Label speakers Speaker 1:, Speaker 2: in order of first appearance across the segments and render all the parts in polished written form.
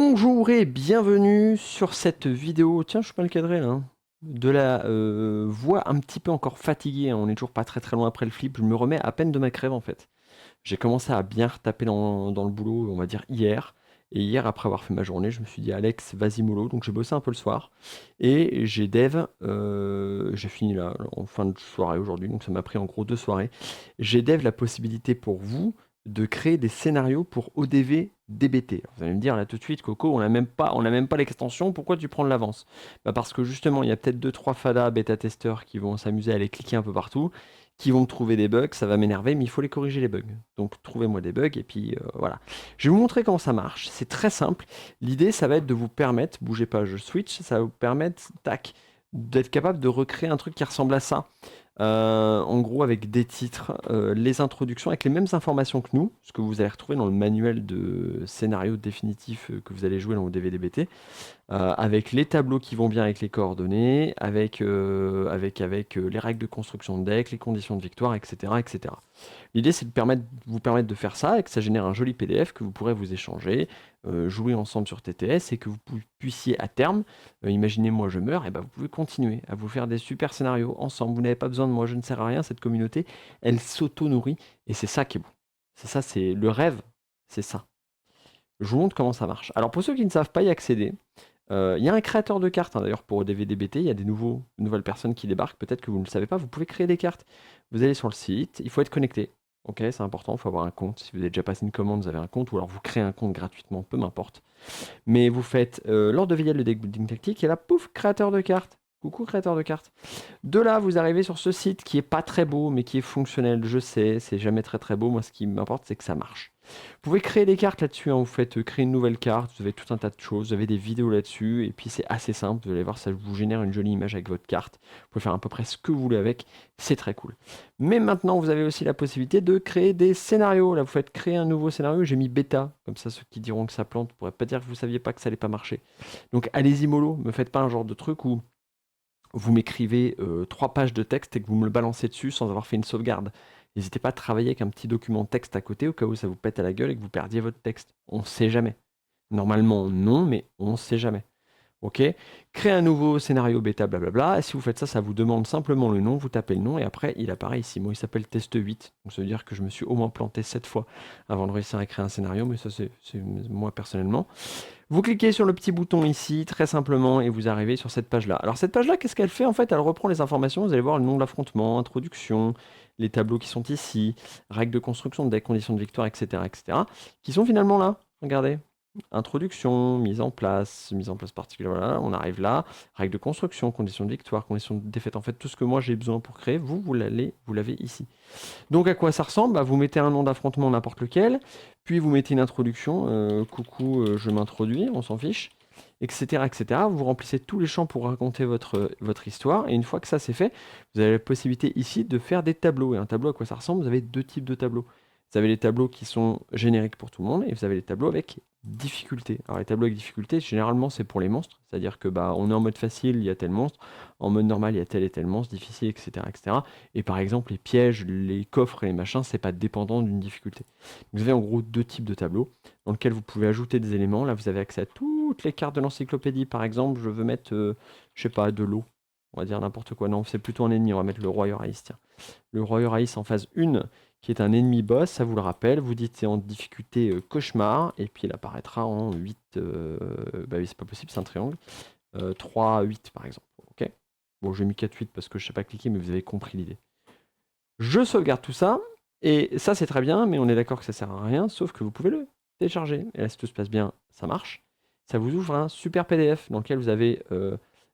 Speaker 1: Bonjour et bienvenue sur cette vidéo. Tiens, je suis mal cadré là, hein. De la voix un petit peu encore fatiguée, hein. On est toujours pas très loin après le flip. Je me remets à peine de ma crève en fait. J'ai commencé à bien retaper dans le boulot, on va dire hier. Et hier, après avoir fait ma journée, je me suis dit, Alex, vas-y mollo. Donc j'ai bossé un peu le soir. Et j'ai dev, j'ai fini là en fin de soirée aujourd'hui. Donc ça m'a pris en gros 2 soirées. J'ai dev la possibilité pour vous de créer des scénarios pour ODV DBT. Vous allez me dire là tout de suite, Coco, on n'a même pas l'extension, pourquoi tu prends de l'avance? Bah parce que justement, il y a peut-être 2-3 fadas bêta-testeurs qui vont s'amuser à aller cliquer un peu partout, qui vont me trouver des bugs, ça va m'énerver, mais il faut les corriger les bugs. Donc trouvez-moi des bugs et puis voilà. Je vais vous montrer comment ça marche. C'est très simple. L'idée, ça va être de vous permettre, bougez pas, je switch, ça va vous permettre, tac, d'être capable de recréer un truc qui ressemble à ça. En gros, avec des titres, les introductions, avec les mêmes informations que nous, ce que vous allez retrouver dans le manuel de scénario définitif que vous allez jouer dans vos DVD-BT, avec les tableaux qui vont bien avec les coordonnées, avec les règles de construction de deck, les conditions de victoire, etc. etc. L'idée, c'est de vous permettre de faire ça et que ça génère un joli PDF que vous pourrez vous échanger, jouer ensemble sur TTS et que vous puissiez à terme, imaginez moi je meurs, et ben vous pouvez continuer à vous faire des super scénarios ensemble. Vous n'avez pas besoin de moi, je ne sers à rien. Cette communauté, elle s'auto-nourrit et c'est ça qui est beau. C'est ça, c'est le rêve, c'est ça. Je vous montre comment ça marche. Alors pour ceux qui ne savent pas y accéder, il y a un créateur de cartes, hein, d'ailleurs pour DVDBT, il y a des nouvelles personnes qui débarquent, peut-être que vous ne le savez pas, vous pouvez créer des cartes. Vous allez sur le site, il faut être connecté. Ok, c'est important, il faut avoir un compte. Si vous avez déjà passé une commande, vous avez un compte, ou alors vous créez un compte gratuitement, peu m'importe. Mais vous faites Lord de Vielle, le deck building tactique, et là, pouf, créateur de cartes. Coucou créateur de cartes. De là, vous arrivez sur ce site qui est pas très beau, mais qui est fonctionnel. Je sais, c'est jamais très beau. Moi, ce qui m'importe, c'est que ça marche. Vous pouvez créer des cartes là-dessus, hein. Vous faites créer une nouvelle carte, vous avez tout un tas de choses, vous avez des vidéos là-dessus, et puis c'est assez simple. Vous allez voir, ça vous génère une jolie image avec votre carte. Vous pouvez faire à peu près ce que vous voulez avec, c'est très cool. Mais maintenant, vous avez aussi la possibilité de créer des scénarios. Là, vous faites créer un nouveau scénario. J'ai mis bêta, comme ça, ceux qui diront que ça plante pourraient pas dire que vous saviez pas que ça allait pas marcher. Donc, allez-y mollo, me faites pas un genre de truc où vous m'écrivez 3 pages de texte et que vous me le balancez dessus sans avoir fait une sauvegarde. N'hésitez pas à travailler avec un petit document texte à côté au cas où ça vous pète à la gueule et que vous perdiez votre texte. On ne sait jamais. Normalement, non, mais on ne sait jamais. Ok? Créer un nouveau scénario bêta, blablabla. Et si vous faites ça, ça vous demande simplement le nom, vous tapez le nom et après il apparaît ici. Moi, il s'appelle test 8. Donc ça veut dire que je me suis au moins planté 7 fois avant de réussir à créer un scénario, mais ça, c'est moi personnellement. Vous cliquez sur le petit bouton ici, très simplement, et vous arrivez sur cette page-là. Alors cette page-là, qu'est-ce qu'elle fait? En fait, elle reprend les informations. Vous allez voir le nom de l'affrontement, introduction, les tableaux qui sont ici, règles de construction de deck, conditions de victoire, etc., qui sont finalement là. Regardez. Introduction, mise en place particulière, voilà, on arrive là, règles de construction, conditions de victoire, conditions de défaite, en fait, tout ce que moi j'ai besoin pour créer, vous l'avez ici. Donc à quoi ça ressemble? Bah, vous mettez un nom d'affrontement n'importe lequel, puis vous mettez une introduction, coucou, je m'introduis, on s'en fiche, etc., etc. Vous remplissez tous les champs pour raconter votre histoire, et une fois que ça c'est fait, vous avez la possibilité ici de faire des tableaux. Et un tableau, à quoi ça ressemble? Vous avez 2 types de tableaux. Vous avez les tableaux qui sont génériques pour tout le monde, et vous avez les tableaux avec difficulté. Alors les tableaux avec difficulté, généralement c'est pour les monstres, c'est-à-dire que bah on est en mode facile, il y a tel monstre, en mode normal, il y a tel et tel monstre, difficile, etc., etc. Et par exemple, les pièges, les coffres et les machins, c'est pas dépendant d'une difficulté. Vous avez en gros 2 types de tableaux dans lesquels vous pouvez ajouter des éléments. Là, vous avez accès à toutes les cartes de l'encyclopédie. Par exemple, je veux mettre, je sais pas, de l'eau. On va dire n'importe quoi. Non, c'est plutôt un ennemi. On va mettre le roi Uraïs, tiens. Le roi Uraïs en phase 1, qui est un ennemi boss, ça vous le rappelle. Vous dites c'est en difficulté cauchemar, et puis il apparaîtra en 8. Bah oui, c'est pas possible, c'est un triangle. 3, 8 par exemple. Ok. Bon, j'ai mis 4, 8 parce que je sais pas cliquer, mais vous avez compris l'idée. Je sauvegarde tout ça, et ça c'est très bien, mais on est d'accord que ça sert à rien, sauf que vous pouvez le télécharger. Et là, si tout se passe bien, ça marche. Ça vous ouvre un super PDF dans lequel vous avez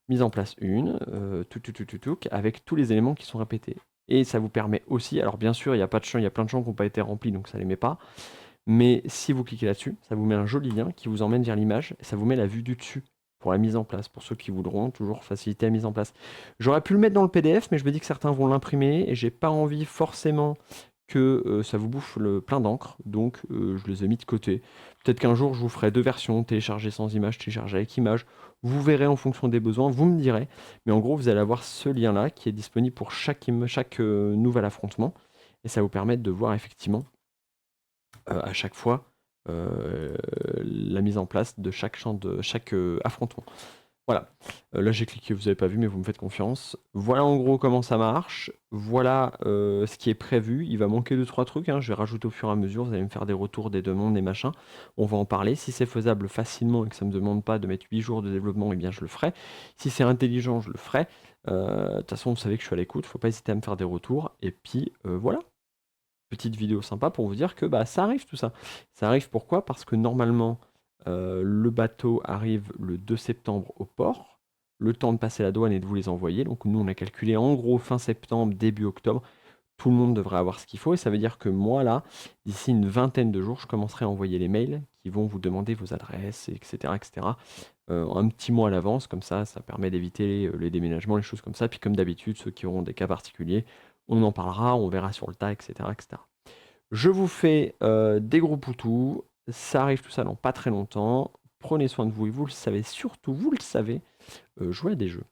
Speaker 1: mis en place avec tous les éléments qui sont répétés. Et ça vous permet aussi, alors bien sûr, il y a pas de champs, il y a plein de champs qui n'ont pas été remplis, donc ça ne les met pas. Mais si vous cliquez là-dessus, ça vous met un joli lien qui vous emmène vers l'image, et ça vous met la vue du dessus pour la mise en place, pour ceux qui voudront toujours faciliter la mise en place. J'aurais pu le mettre dans le PDF, mais je me dis que certains vont l'imprimer, et j'ai pas envie forcément que ça vous bouffe le plein d'encre, donc je les ai mis de côté. Peut-être qu'un jour je vous ferai 2 versions, télécharger sans image, télécharger avec image. Vous verrez en fonction des besoins, vous me direz. Mais en gros, vous allez avoir ce lien-là qui est disponible pour chaque nouvel affrontement, et ça vous permet de voir effectivement à chaque fois la mise en place de chaque affrontement. Voilà, là j'ai cliqué, vous n'avez pas vu, mais vous me faites confiance. Voilà en gros comment ça marche. Voilà ce qui est prévu. Il va manquer 2-3 trucs, hein. Je vais rajouter au fur et à mesure. Vous allez me faire des retours, des demandes, des machins. On va en parler. Si c'est faisable facilement et que ça ne me demande pas de mettre 8 jours de développement, eh bien je le ferai. Si c'est intelligent, je le ferai. De toute façon, vous savez que je suis à l'écoute. Faut pas hésiter à me faire des retours. Et puis voilà. Petite vidéo sympa pour vous dire que bah, ça arrive tout ça. Ça arrive pourquoi? Parce que normalement, le bateau arrive le 2 septembre au port, le temps de passer la douane et de vous les envoyer. Donc nous, on a calculé en gros fin septembre, début octobre. Tout le monde devrait avoir ce qu'il faut et ça veut dire que moi, là, d'ici une vingtaine de jours, je commencerai à envoyer les mails qui vont vous demander vos adresses, etc., etc. Un petit mois à l'avance, comme ça permet d'éviter les déménagements, les choses comme ça. Puis comme d'habitude, ceux qui auront des cas particuliers, on en parlera, on verra sur le tas, etc., etc. Je vous fais des gros poutous. Ça arrive tout ça dans pas très longtemps. Prenez soin de vous et vous le savez, surtout vous le savez, jouez à des jeux.